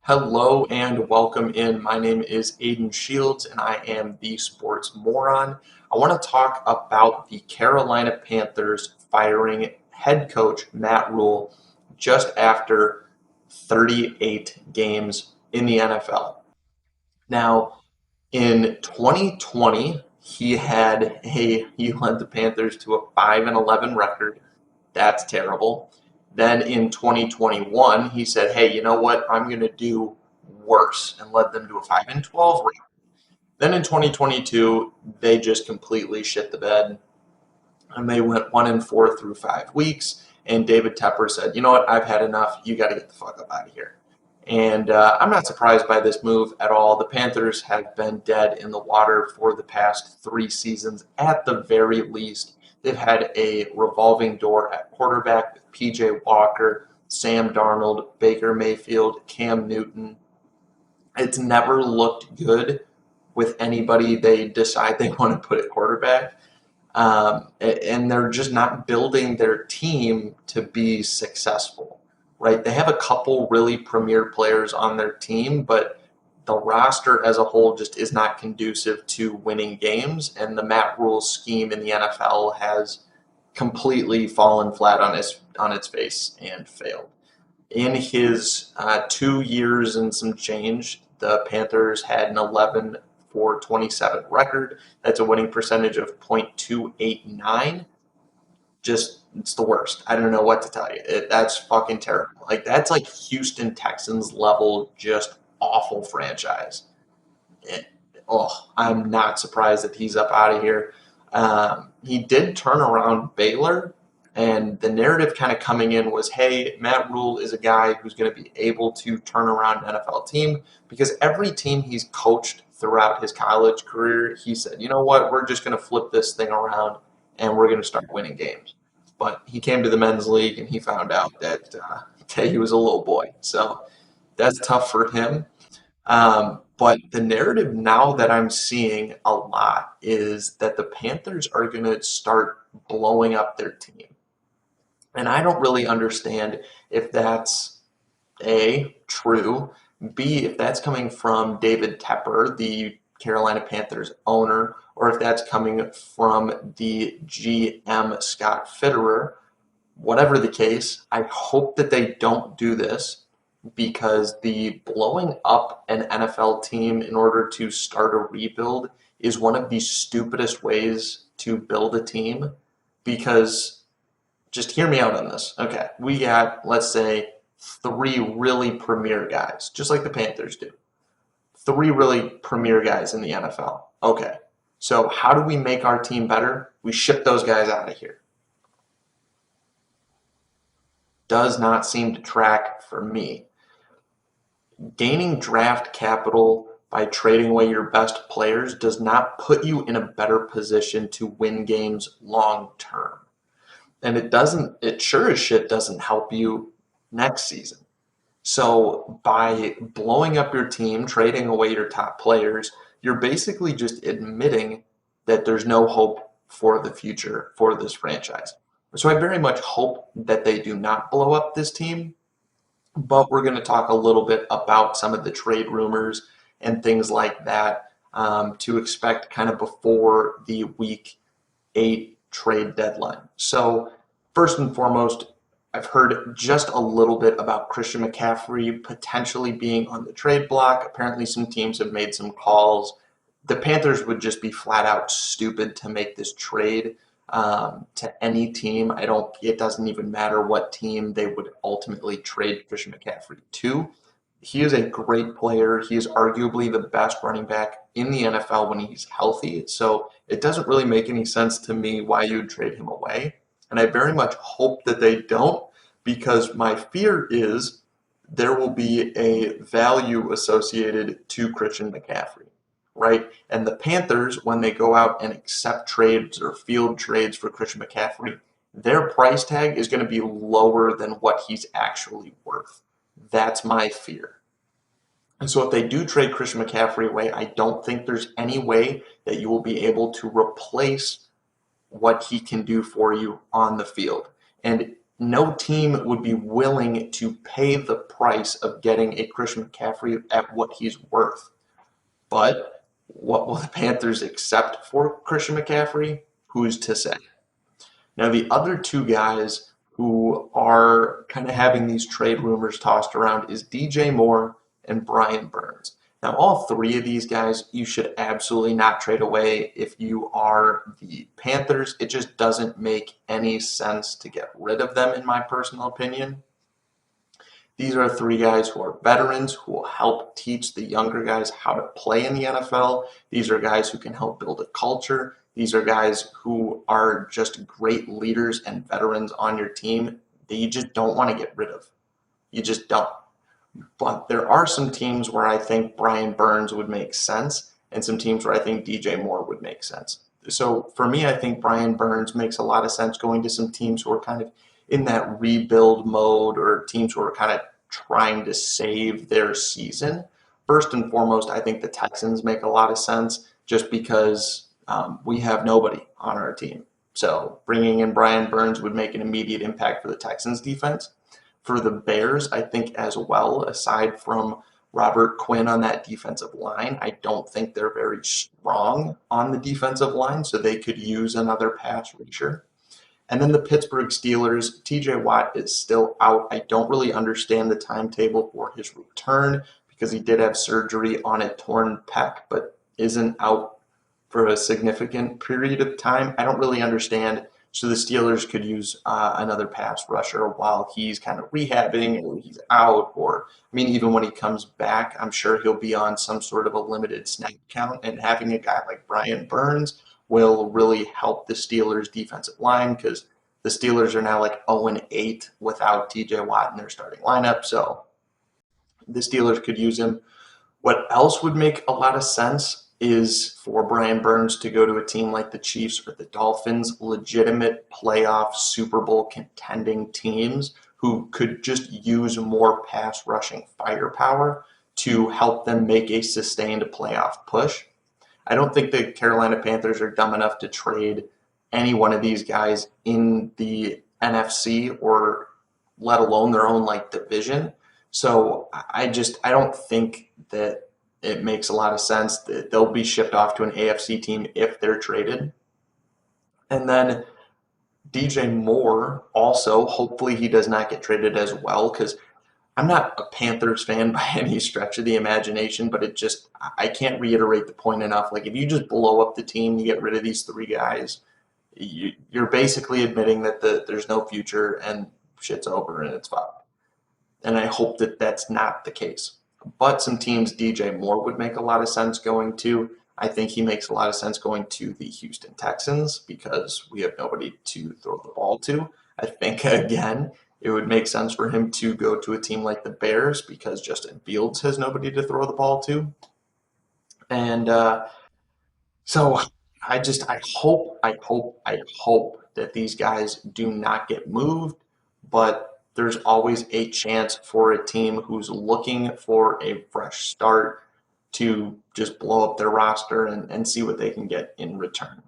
Hello and welcome in. My name is Aiden Shields and I am the Sports Moron. I want to talk about the Carolina Panthers firing head coach Matt Rhule just after 38 games in the NFL. Now, in 2020, he led the Panthers to a 5-11 record. That's terrible. Then in 2021, he said, "Hey, you know what? I'm going to do worse," and led them to a 5-12 record. Then in 2022, they just completely shit the bed, and they went 1-4 through 5 weeks. And David Tepper said, "You know what? I've had enough. You got to get the fuck up out of here." And I'm not surprised by this move at all. The Panthers have been dead in the water for the past 3 seasons at the very least. They've had a revolving door at quarterback with PJ Walker, Sam Darnold, Baker Mayfield, Cam Newton. It's never looked good with anybody they decide they want to put at quarterback. And they're just not building their team to be successful, right? They have a couple really premier players on their team, but the roster as a whole just is not conducive to winning games. And the Matt Rhule scheme in the NFL has completely fallen flat on its face and failed. In his 2 years and some change, the Panthers had an 11-27 record. That's a winning percentage of .289. Just, it's the worst. I don't know what to tell you. That's fucking terrible. Like, that's like Houston Texans level, just awful franchise. It, I'm not surprised that he's up out of here. He did turn around Baylor, and the narrative kind of coming in was, hey, Matt Rhule is a guy who's going to be able to turn around an NFL team because every team he's coached throughout his college career, he said, you know what, we're just going to flip this thing around and we're going to start winning games. But he came to the men's league and he found out that he was a little boy. So that's tough for him. But the narrative now that I'm seeing a lot is that the Panthers are going to start blowing up their team. And I don't really understand if that's A, true, B, if that's coming from David Tepper, the Carolina Panthers owner, or if that's coming from the GM Scott Fitterer. Whatever the case, I hope that they don't do this because the blowing up an NFL team in order to start a rebuild is one of the stupidest ways to build a team because just hear me out on this. Okay, we got, let's say, three really premier guys, just like the Panthers do. Three really premier guys in the NFL. Okay, so how do we make our team better? We ship those guys out of here. Does not seem to track for me. Gaining draft capital by trading away your best players does not put you in a better position to win games long term. And it sure as shit doesn't help you next season. So by blowing up your team, trading away your top players, you're basically just admitting that there's no hope for the future for this franchise. So I very much hope that they do not blow up this team, but we're going to talk a little bit about some of the trade rumors and things like that to expect kind of before the week 8 trade deadline. So first and foremost, I've heard just a little bit about Christian McCaffrey potentially being on the trade block. Apparently some teams have made some calls. The Panthers would just be flat out stupid to make this trade to any team. It doesn't even matter what team they would ultimately trade Christian McCaffrey to. He is a great player. He is arguably the best running back in the NFL when he's healthy. So it doesn't really make any sense to me why you would trade him away. And I very much hope that they don't, because my fear is there will be a value associated to Christian McCaffrey, right? And the Panthers, when they go out and accept trades or field trades for Christian McCaffrey, their price tag is going to be lower than what he's actually worth. That's my fear. And so if they do trade Christian McCaffrey away, I don't think there's any way that you will be able to replace what he can do for you on the field. And no team would be willing to pay the price of getting a Christian McCaffrey at what he's worth. But what will the Panthers accept for Christian McCaffrey? Who's to say? Now, the other two guys who are kind of having these trade rumors tossed around is DJ Moore and Brian Burns. Now, all three of these guys you should absolutely not trade away if you are the Panthers. It just doesn't make any sense to get rid of them, in my personal opinion. These are three guys who are veterans who will help teach the younger guys how to play in the NFL. These are guys who can help build a culture. These are guys who are just great leaders and veterans on your team that you just don't want to get rid of. You just don't. But there are some teams where I think Brian Burns would make sense, and some teams where I think DJ Moore would make sense. So for me, I think Brian Burns makes a lot of sense going to some teams who are kind of in that rebuild mode, or teams who are kind of trying to save their season. First and foremost, I think the Texans make a lot of sense just because we have nobody on our team. So bringing in Brian Burns would make an immediate impact for the Texans defense. For the Bears, I think as well, aside from Robert Quinn on that defensive line, I don't think they're very strong on the defensive line, so they could use another pass rusher. And then the Pittsburgh Steelers, TJ Watt is still out. I don't really understand the timetable for his return because he did have surgery on a torn pec, but isn't out for a significant period of time. I don't really understand. So the Steelers could use another pass rusher while he's kind of rehabbing or he's out. Or, I mean, even when he comes back, I'm sure he'll be on some sort of a limited snap count. And having a guy like Brian Burns will really help the Steelers' defensive line because the Steelers are now like 0-8 without TJ Watt in their starting lineup. So the Steelers could use him. What else would make a lot of sense is for Brian Burns to go to a team like the Chiefs or the Dolphins, legitimate playoff Super Bowl contending teams who could just use more pass rushing firepower to help them make a sustained playoff push. I don't think the Carolina Panthers are dumb enough to trade any one of these guys in the NFC or let alone their own like division. So I don't think that it makes a lot of sense that they'll be shipped off to an AFC team if they're traded. And then DJ Moore also, hopefully he does not get traded as well because I'm not a Panthers fan by any stretch of the imagination, but I can't reiterate the point enough. Like if you just blow up the team, you get rid of these three guys, you're basically admitting that there's no future and shit's over and it's fucked. And I hope that that's not the case. But some teams DJ Moore would make a lot of sense going to. I think he makes a lot of sense going to the Houston Texans because we have nobody to throw the ball to. I think, again, it would make sense for him to go to a team like the Bears because Justin Fields has nobody to throw the ball to. And so I hope that these guys do not get moved, but there's always a chance for a team who's looking for a fresh start to just blow up their roster and see what they can get in return.